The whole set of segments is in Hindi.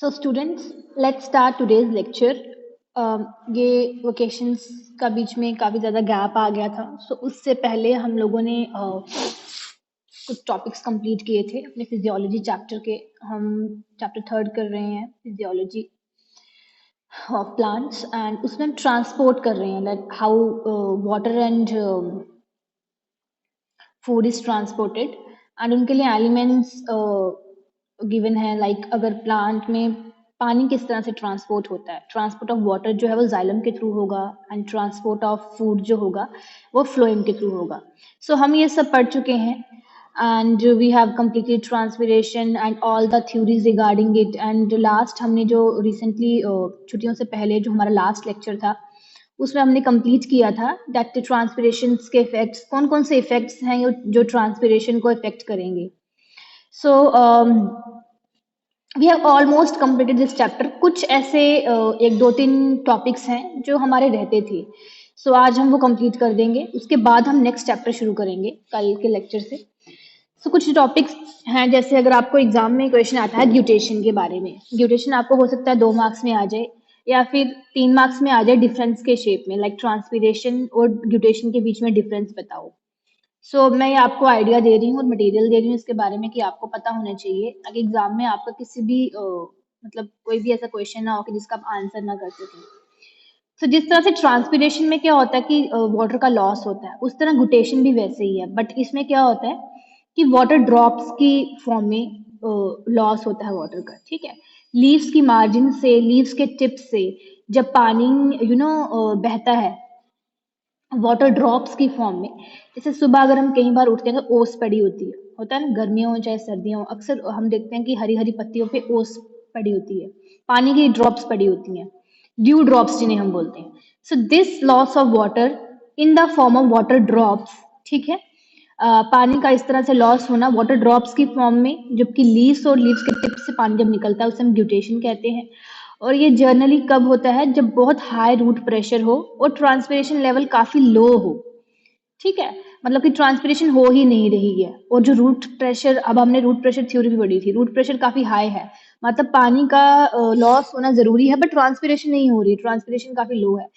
So students, let's start today's lecture. ये वोकेशंस का बीच में काफ़ी ज़्यादा गैप आ गया था, सो उससे पहले हम लोगों ने कुछ टॉपिक्स कंप्लीट किए थे अपने फिजियोलॉजी चैप्टर के। हम चैप्टर थर्ड कर रहे हैं फिजियोलॉजी ऑफ प्लांट्स एंड उसमें हम ट्रांसपोर्ट कर रहे हैं like how water and food is transported and उनके लिए एलिमेंट्स गिवन है लाइक अगर प्लांट में पानी किस तरह से ट्रांसपोर्ट होता है। ट्रांसपोर्ट ऑफ वाटर जो है वो जाइलम के थ्रू होगा एंड ट्रांसपोर्ट ऑफ फूड जो होगा वो फ्लोएम के थ्रू होगा। सो हम ये सब पढ़ चुके हैं and we have completed transpiration and all the theories regarding it and last हमने जो रिसेंटली छुट्टियों से पहले जो हमारा लास्ट लेक्चर था उसमें हमने कंप्लीट किया था दैट ट्रांसपिरेशन के इफेक्ट्स कौन कौन से इफेक्ट्स हैं जो ट्रांसपिरेशन को इफेक्ट करेंगे। So we have almost completed this chapter. कुछ ऐसे एक दो तीन टॉपिक्स हैं जो हमारे रहते थे, सो आज हम वो कंप्लीट कर देंगे, उसके बाद हम नेक्स्ट चैप्टर शुरू करेंगे कल के लेक्चर से। सो कुछ टॉपिक्स हैं, जैसे अगर आपको एग्जाम में क्वेश्चन आता है ग्यूटेशन के बारे में, ग्यूटेशन आपको हो सकता है 2 मार्क्स में आ जाए या फिर 3 मार्क्स में आ जाए डिफरेंस के शेप में, लाइक ट्रांसपिरेशन और ग्यूटेशन के बीच में डिफरेंस बताओ। सो मैं ये आपको आइडिया दे रही हूँ और मटेरियल दे रही हूँ इसके बारे में कि आपको पता होना चाहिए ताकि एग्जाम में आपका किसी भी मतलब कोई भी ऐसा क्वेश्चन ना हो कि जिसका आप आंसर ना कर सकें। तो जिस तरह से ट्रांसपिरेशन में क्या होता है कि वाटर का लॉस होता है, उस तरह गुटेशन भी वैसे ही है, बट इसमें क्या होता है कि वाटर ड्रॉप्स की फॉर्म में लॉस होता है वाटर का। ठीक है, लीव्स की मार्जिन से, लीव्स के टिप से जब पानी बहता है वाटर ड्रॉप्स की फॉर्म में, जैसे सुबह अगर हम कई बार उठते हैं तो ओस पड़ी होती है, होता है ना, गर्मियों हो चाहे सर्दियों हो, अक्सर हम देखते हैं कि हरी हरी पत्तियों पे ओस पड़ी होती है, पानी की ड्रॉप्स पड़ी होती हैं, ड्यू ड्रॉप्स जिन्हें हम बोलते हैं। So this loss of water in the form of water drops, ठीक है, पानी का इस तरह से लॉस होना वाटर ड्रॉप्स की फॉर्म में, जबकि लीव्स और लीव्स के टिप से पानी जब निकलता है उसे हम ग्यूटेशन कहते हैं। और ये जर्नली कब होता है, जब बहुत हाई रूट प्रेशर हो और ट्रांसपिरेशन लेवल काफी लो हो। ठीक है, मतलब कि ट्रांसपिरेशन हो ही नहीं रही है और जो रूट प्रेशर, अब हमने रूट प्रेशर थ्योरी भी पढ़ी थी, रूट प्रेशर काफी हाई है, मतलब पानी का लॉस होना जरूरी है बट ट्रांसपिरेशन नहीं हो रही, ट्रांसपिरेशन काफी लो है।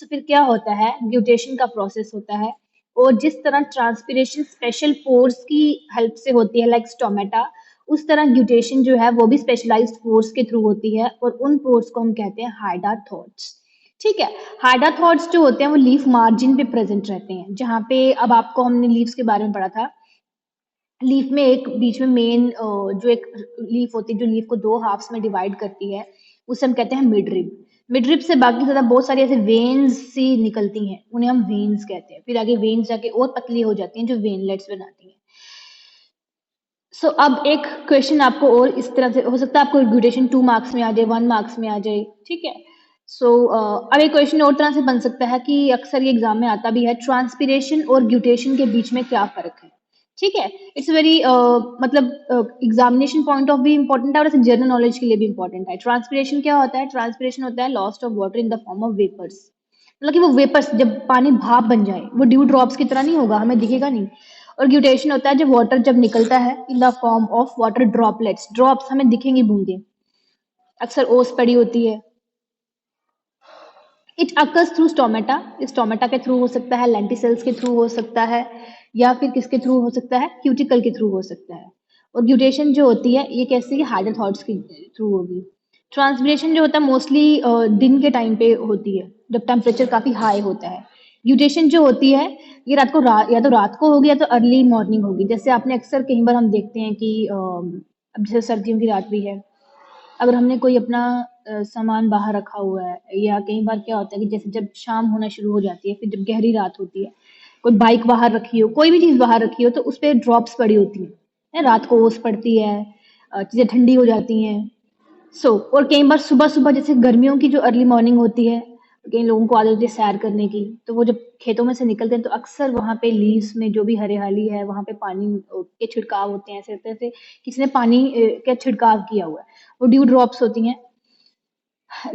तो फिर क्या होता है, ग्यूटेशन का प्रोसेस होता है। और जिस तरह ट्रांसपिरेशन स्पेशल पोर्स की हेल्प से होती है लाइक स्टोमेटा, उस तरह ग्यूटेशन जो है वो भी स्पेशलाइज्ड पोर्स के थ्रू होती है और उन पोर्स को हम कहते हैं हाइडाथॉट्स। ठीक है, हाइडाथॉट्स जो होते हैं वो लीफ मार्जिन पे प्रेजेंट रहते हैं, जहाँ पे अब आपको हमने लीव्स के बारे में पढ़ा था, लीफ में एक बीच में मेन जो एक लीफ होती है जो लीफ को 2 हाफ्स में डिवाइड करती है, उसे हम कहते हैं मिडरिब। मिडरिब से बाकी ज़्यादा बहुत सारी ऐसे वेन्स सी निकलती हैं, उन्हें हम वेन्स कहते हैं। फिर आगे वेन्स जाके और पतली हो जाती हैं जो वेनलेट्स बनाती हैं। सो अब एक क्वेश्चन आपको और इस तरह से हो सकता है, आपको ग्यूटेशन 2 मार्क्स में आ जाए, 1 मार्क्स में आ जाए। ठीक है, सो अब एक क्वेश्चन और तरह से बन सकता है कि अक्सर ये एग्जाम में आता भी है, ट्रांसपिरेशन और ग्यूटेशन के बीच में क्या फर्क है। ठीक है, इट्स वेरी मतलब examination point of view important है और ऐसे जनरल नॉलेज के लिए भी इंपॉर्टेंट है। ट्रांसपिरेशन क्या होता है, ट्रांसपिरेशन होता है loss of water in the form of vapours, मतलब कि वो वेपर्स जब पानी भाप बन जाए, वो ड्यू ड्रॉप्स की तरह नहीं होगा, हमें दिखेगा नहीं। और ग्यूटेशन होता है जब वाटर जब निकलता है इन the form of water droplets, drops हमें दिखेंगी बूंदें, अक्सर ओस पड़ी होती है। It occurs through stomata, stomata के थ्रू हो सकता है, लेंटिसेल्स के थ्रू हो सकता है, या फिर किसके थ्रू हो सकता है, क्यूटिकल के थ्रू हो सकता है। और ग्यूटेशन जो होती है ये कैसे, हाइड्रोथॉट्स के थ्रू होगी। ट्रांसपिरेशन जो होता है मोस्टली दिन के टाइम पे होती है जब टेम्परेचर काफी हाई होता है। ग्यूटेशन जो होती है ये या तो रात को होगी या तो अर्ली मॉर्निंग होगी। जैसे आपने अक्सर कई बार हम देखते हैं कि अब जैसे सर्दियों की रात भी है, अगर हमने कोई अपना सामान बाहर रखा हुआ है, या कई बार क्या होता है कि जैसे जब शाम होना शुरू हो जाती है, फिर जब गहरी रात होती है, कोई बाइक बाहर रखी हो, कोई भी चीज़ बाहर रखी हो, तो उस पे ड्रॉप्स पड़ी होती हैं, रात को ओस पड़ती है, चीज़ें ठंडी हो जाती हैं। और कई बार सुबह-सुबह जैसे गर्मियों की जो अर्ली मॉर्निंग होती है, कई लोगों को आदत होती है सैर करने की, तो वो जब खेतों में से निकलते हैं तो अक्सर वहाँ पे लीव्स में जो भी हरियाली है, वहाँ पे पानी के छिड़काव होते हैं, ऐसे लगता है जैसे किसी ने पानी का छिड़काव किया हुआ है, वो ड्यू ड्रॉप्स होती हैं।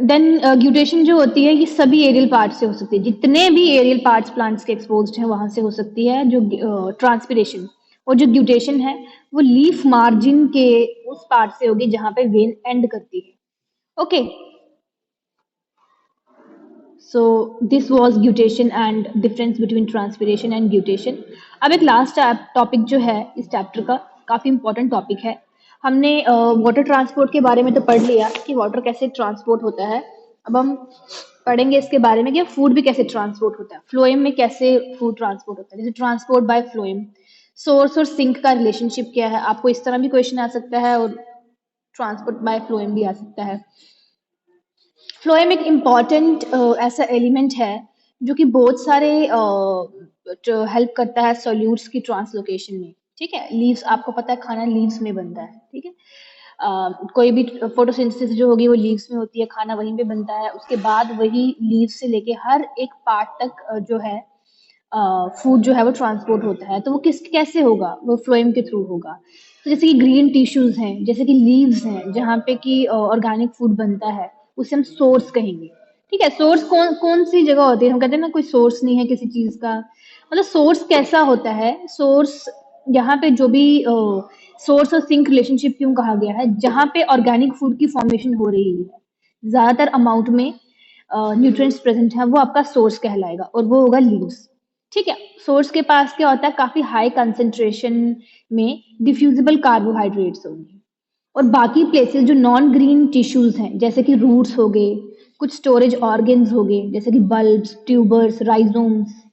देन ग्यूटेशन जो होती है ये सभी एरियल पार्ट से हो सकती है, जितने भी एरियल पार्ट्स प्लांट्स के एक्सपोज्ड हैं वहां से हो सकती है जो ट्रांसपिरेशन। और जो ग्यूटेशन है वो लीफ मार्जिन के उस पार्ट से होगी जहां पे वेन एंड करती है। Okay, so this was guttation and difference between transpiration and guttation. अब एक लास्ट टॉपिक जो है इस चैप्टर का, काफी इंपॉर्टेंट टॉपिक है। हमने वाटर ट्रांसपोर्ट के बारे में तो पढ़ लिया कि वाटर कैसे ट्रांसपोर्ट होता है। अब हम पढ़ेंगे इसके बारे में कि फूड भी कैसे ट्रांसपोर्ट होता है, फ्लोएम में कैसे फूड ट्रांसपोर्ट होता है, जैसे ट्रांसपोर्ट बाय फ्लोएम। सोर्स और सिंक का रिलेशनशिप क्या है, आपको इस तरह भी क्वेश्चन आ सकता है और ट्रांसपोर्ट बाय फ्लोएम भी आ सकता है। फ्लोएम एक इम्पॉर्टेंट ऐसा एलिमेंट है जो कि बहुत सारे जो हेल्प करता है सॉल्यूट्स की ट्रांसलोकेशन में। ठीक है, लीव्स, आपको पता है खाना लीव्स में बनता है। ठीक है, कोई भी फोटोसिंथेसिस जो होगी वो लीव्स में होती है, खाना वहीं पे बनता है, उसके बाद वही लीव्स से लेके हर एक पार्ट तक जो है फूड जो है वो ट्रांसपोर्ट होता है। तो वो किस कैसे होगा, वो फ्लोएम के थ्रू होगा। तो जैसे कि ग्रीन टिश्यूज हैं, जैसे कि लीव्स हैं, जहाँ पे कि ऑर्गेनिक फूड बनता है, उसे हम सोर्स कहेंगे। ठीक है, सोर्स कौन कौन सी जगह होती है, हम कहते हैं ना कोई सोर्स नहीं है किसी चीज का, मतलब सोर्स कैसा होता है। सोर्स यहाँ पे जो भी सोर्स और सिंक रिलेशनशिप क्यों कहा गया है, जहाँ पे ऑर्गेनिक फूड की फॉर्मेशन हो रही है ज्यादातर अमाउंट में, न्यूट्रिएंट्स प्रेजेंट है, वो आपका सोर्स कहलाएगा और वो होगा लीव्स। ठीक है, सोर्स के पास क्या होता है, काफी हाई कंसेंट्रेशन में डिफ्यूजिबल कार्बोहाइड्रेट्स होंगे। और बाकी प्लेसेस जो नॉन ग्रीन टिश्यूज हैं, जैसे कि रूट्स हो गए, कुछ स्टोरेज ऑर्गन्स हो गए, जैसे कि बल्ब्स, ट्यूबर्स, राइजोम्स।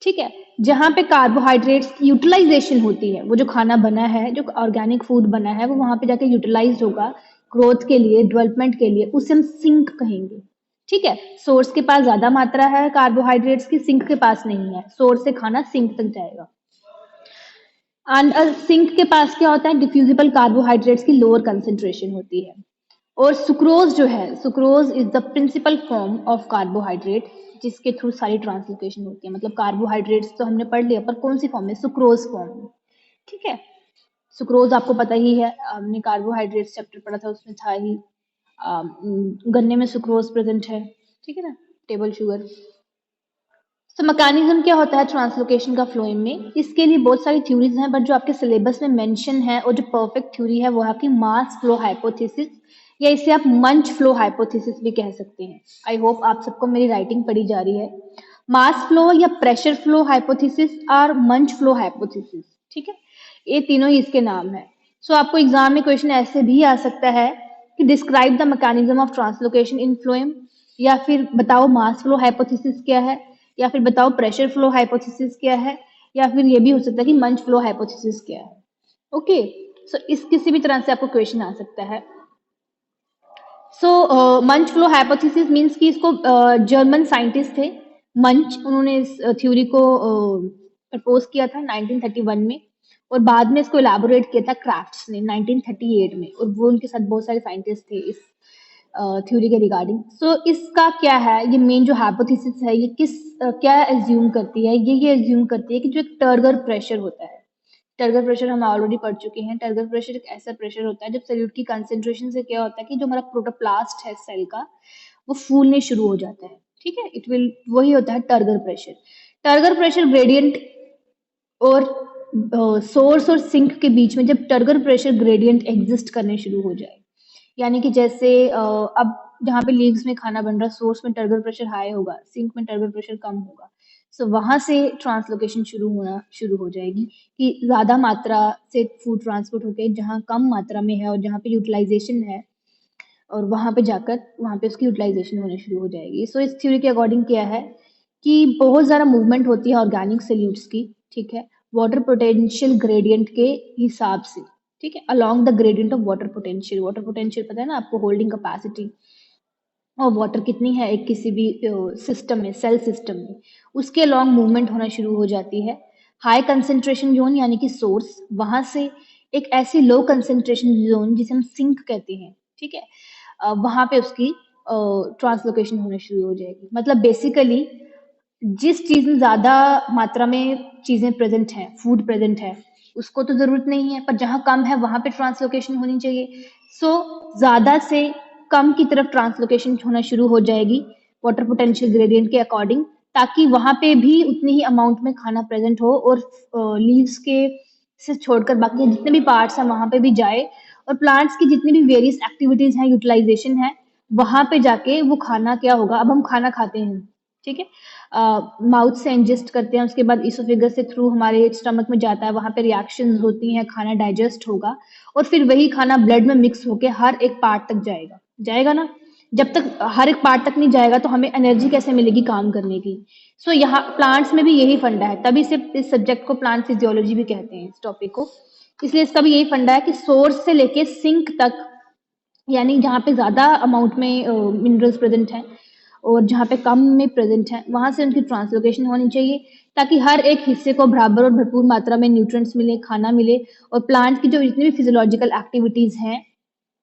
ठीक है, जहाँ पे कार्बोहाइड्रेट्स की यूटिलाइजेशन होती है, वो जो खाना बना है, जो ऑर्गेनिक फूड बना है, वो वहां पे जाके यूटिलाइज होगा ग्रोथ के लिए, डेवलपमेंट के लिए, उसे हम सिंक कहेंगे। ठीक है, सोर्स के पास ज्यादा मात्रा है कार्बोहाइड्रेट्स की, सिंक के पास नहीं है, सोर्स से खाना सिंक तक जाएगा। एंड सिंक के पास क्या होता है, डिफ्यूजिबल कार्बोहाइड्रेट्स की लोअर कंसेंट्रेशन होती है। और सुक्रोज जो है, sucrose is the principal form of carbohydrate, जिसके थ्रू सारी ट्रांसलोकेशन होती है। मतलब कार्बोहाइड्रेट्स तो हमने पढ़ लिया, पर कौन सी फॉर्म में, सुक्रोज फॉर्म में। ठीक है, सुक्रोज आपको पता ही है, हमने कार्बोहाइड्रेट्स चैप्टर पढ़ा था उसमें था ही। गन्ने में सुक्रोज प्रेजेंट है। ठीक है ना, टेबल शुगर। तो मैकेनिज्म क्या होता है ट्रांसलोकेशन का फ्लोएम में, इसके लिए बहुत सारी थ्योरीज हैं, बट जो आपके सिलेबस में मेंशन है और जो परफेक्ट थ्योरी है वो है आपकी मास फ्लो हाइपोथेसिस, या इसे आप मंच फ्लो हाइपोथेसिस भी कह सकते हैं। आई होप आप सबको मेरी राइटिंग पढ़ी जा रही है। मास फ्लो या प्रेशर फ्लो हाइपोथेसिस और मंच फ्लो हाइपोथेसिस। ठीक है, ये तीनों ही इसके नाम है। सो आपको एग्जाम में क्वेश्चन ऐसे भी आ सकता है कि describe the mechanism of translocation in phloem, या फिर बताओ मास फ्लो हाइपोथेसिस क्या है, या फिर बताओ प्रेशर फ्लो हाइपोथेसिस क्या है, या फिर ये भी हो सकता है कि मंच फ्लो हाइपोथेसिस क्या है। ओके, सो इस किसी भी तरह से आपको क्वेश्चन आ सकता है। सो मंच फ्लो हाइपोथेसिस मींस कि इसको जर्मन साइंटिस्ट थे मंच, उन्होंने इस थ्योरी को प्रपोज किया था 1931 में, और बाद में इसको इलाबोरेट किया था क्राफ्ट्स ने 1938 में, और वो उनके साथ बहुत सारे साइंटिस्ट थे इस थ्योरी के रिगार्डिंग। सो इसका क्या है, ये मेन जो हाइपोथेसिस है, ये क्या एज्यूम करती है, ये एज्यूम करती है कि जो एक टर्गर प्रेशर होता है, टर्गर प्रेशर हम ऑलरेडी पढ़ चुके हैं। टर्गर प्रेशर एक ऐसा प्रेशर होता है जब सॉल्यूट की कंसेंट्रेशन से क्या होता है कि जो हमारा प्रोटोप्लास्ट है सेल का, वो फूलने शुरू हो जाता है। ठीक है, इट विल, वही होता है turgor pressure. Turgor pressure gradient और सोर्स और सिंक के बीच में जब टर्गर प्रेशर ग्रेडियंट एग्जिस्ट करने शुरू हो जाए, यानी कि जैसे अब जहाँ पे लीव्स में खाना बन रहा है, सोर्स में टर्गर प्रेशर हाई होगा, सिंक में टर्गर प्रेशर कम होगा। सो वहां से ट्रांसलोकेशन शुरू होना शुरू हो जाएगी कि ज्यादा मात्रा से फूड ट्रांसपोर्ट होकर जहाँ कम मात्रा में है और जहाँ पे यूटिलाइजेशन है, और वहां पे जाकर वहां पे उसकी यूटिलाइजेशन होनी शुरू हो जाएगी। सो इस थ्योरी के अकॉर्डिंग क्या है कि बहुत ज़्यादा मूवमेंट होती है ऑर्गेनिक सोल्यूट्स की। ठीक है, वाटर पोटेंशियल ग्रेडियंट के हिसाब से। ठीक है, along the gradient of water potential, water potential पता है ना आपको, होल्डिंग कैपेसिटी और वाटर कितनी है एक किसी भी सिस्टम में, सेल सिस्टम में, उसके लॉन्ग मूवमेंट होना शुरू हो जाती है। हाई कंसेंट्रेशन जोन यानी कि सोर्स, वहां से एक ऐसी लो कंसेंट्रेशन जोन जिसे हम सिंक कहते हैं। ठीक है, वहां पे उसकी ट्रांसलोकेशन होना शुरू हो जाएगी। मतलब बेसिकली जिस चीज में ज्यादा मात्रा में चीजें प्रेजेंट हैं, फूड प्रेजेंट है, उसको तो जरूरत नहीं है, पर जहां कम है वहां पे ट्रांसलोकेशन होनी चाहिए। सो ज्यादा से कम की तरफ ट्रांसलोकेशन होना शुरू हो जाएगी वाटर पोटेंशियल ग्रेडियंट के अकॉर्डिंग, ताकि वहां पे भी उतनी ही अमाउंट में खाना प्रेजेंट हो और लीव्स के से छोड़कर बाकी जितने भी पार्ट्स हैं वहां पे भी जाए, और प्लांट्स की जितनी भी वेरियस एक्टिविटीज हैं, यूटिलाइजेशन है, वहां पे जाके वो खाना क्या होगा, अब हम खाना खाते हैं, ठीक है, माउथ से इंजेस्ट करते हैं, उसके बाद इसोफेगस से थ्रू हमारे स्टमक में जाता है, वहां पे रिएक्शंस होती हैं, खाना डाइजेस्ट होगा और फिर वही खाना ब्लड में मिक्स होके हर एक पार्ट तक जाएगा, जाएगा ना। जब तक हर एक पार्ट तक नहीं जाएगा तो हमें एनर्जी कैसे मिलेगी काम करने की। सो यहाँ प्लांट्स में भी यही फंडा है, तभी से इस सब्जेक्ट को प्लांट फिजियोलॉजी भी कहते हैं इस टॉपिक को। इसलिए इसका भी यही फंडा है कि सोर्स से लेके सिंक तक, यानी जहाँ पे ज़्यादा अमाउंट में मिनरल्स प्रेजेंट हैं और जहाँ पे कम में प्रेजेंट हैं, वहाँ से उनकी ट्रांसलोकेशन होनी चाहिए, ताकि हर एक हिस्से को बराबर और भरपूर मात्रा में न्यूट्रिएंट्स मिले, खाना मिले और प्लांट की जो जितनी भी फिजियोलॉजिकल एक्टिविटीज़ हैं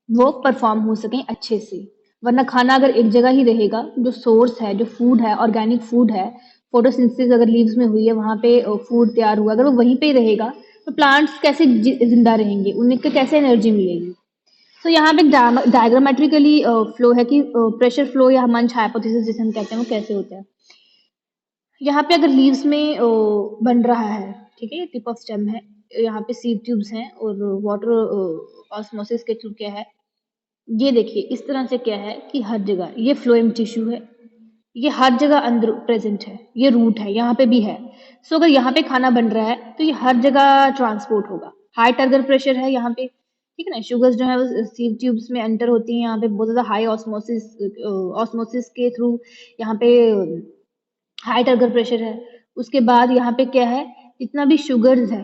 वो परफॉर्म हो सकें अच्छे से। वरना खाना अगर एक जगह ही रहेगा, जो सोर्स है, जो फूड है, ऑर्गेनिक फूड है, फोटोसिंथेसिस अगर लीव्स में हुई है, वहाँ पे फूड तैयार हुआ, अगर वो वहीं पे ही रहेगा तो प्लांट्स कैसे जिंदा रहेंगे, उन्हें कैसे एनर्जी मिलेगी। तो यहाँ पे डायग्रामेट्रिकली फ्लो है कि प्रेशर फ्लो या मंच हाइपोथेसिस जिसे हम कहते हैं वो कैसे होता है। यहाँ पे अगर लीव्स में बन रहा है, ठीक है, टिप ऑफ स्टेम है, यहाँ पे सीड ट्यूब्स हैं और वाटर ऑस्मोसिस के थ्रू क्या है, ये देखिए इस तरह से क्या है कि हर जगह ये फ्लोएम टिश्यू है, ये हर जगह अंदर प्रेजेंट है, ये रूट है, यहाँ पे भी है। सो अगर यहाँ पे खाना बन रहा है तो ये हर जगह ट्रांसपोर्ट होगा। हाई टर्गर प्रेशर है यहाँ पे, ठीक है ना, शुगर्स जो है वो सीव ट्यूब्स में एंटर होती हैं, यहाँ पे बहुत ज़्यादा हाई ऑस्मोसिस, ऑस्मोसिस के थ्रू यहाँ पे हाई टर्गर प्रेशर है। उसके बाद यहाँ पे क्या है, जितना भी शुगर्स है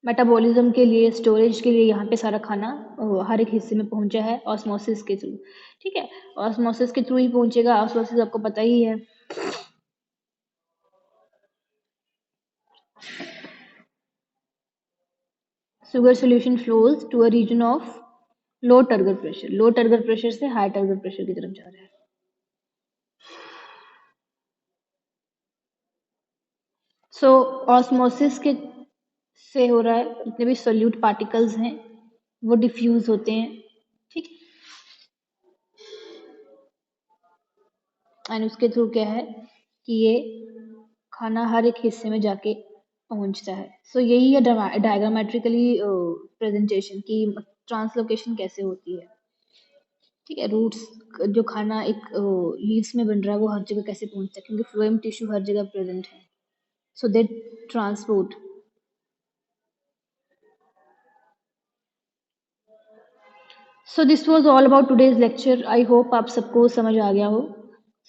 मेटाबॉलिज्म के लिए, स्टोरेज के लिए, यहाँ पे सारा खाना हर एक हिस्से में पहुंचा है ऑस्मोसिस के थ्रू, ठीक है, ऑस्मोसिस के थ्रू ही पहुंचेगा। ऑस्मोसिस आपको पता ही है। Sugar solution flows to a region of low turgor pressure, low turgor pressure से हाई टर्गर प्रेशर की तरफ जा रहा है। सो ऑस्मोसिस के से हो रहा है, जितने भी सोल्यूट पार्टिकल्स हैं वो डिफ्यूज होते हैं, ठीक, एंड उसके थ्रू क्या है कि ये खाना हर एक हिस्से में जाके पहुंचता है। सो यही है डायग्रामेट्रिकली प्रेजेंटेशन की ट्रांसलोकेशन कैसे होती है, ठीक है। रूट्स जो खाना एक लीव्स में बन रहा है वो हर जगह कैसे पहुंचता है, क्योंकि फ्लोएम टिश्यू हर जगह प्रेजेंट है, so they transport. So this was all about today's lecture. I hope आप सबको समझ आ गया हो।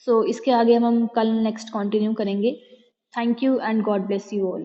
सो इसके आगे हम कल नेक्स्ट कंटिन्यू करेंगे। Thank you and God bless you all.